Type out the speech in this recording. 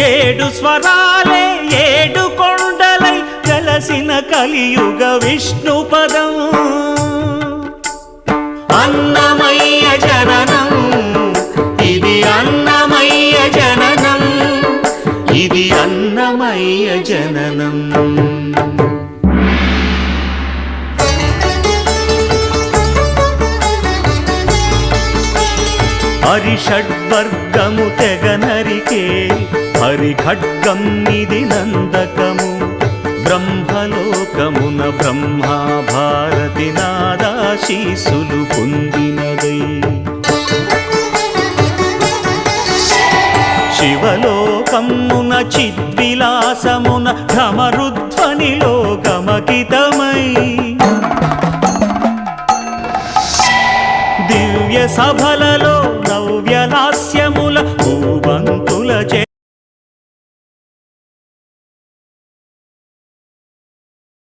ఏడు స్వరాలే ఏడు కొండలై కలసిన కలియుగ విష్ణు పదం అన్నమయ్య జననం ఇది అన్నమయ్య జననం ఇది అన్నమయ్య జననం హరిషడ్వర్గము తెగనరికే హరి ఖడ్గం ఇది నందకము బ్రహ్మలోకమున బ్రహ్మా భారతి నాదాశీసులు పొందినదై శివలోకమున చిద్విలాసమున ఘమరుధ్వనిలో గమకితమై దివ్య సభలలో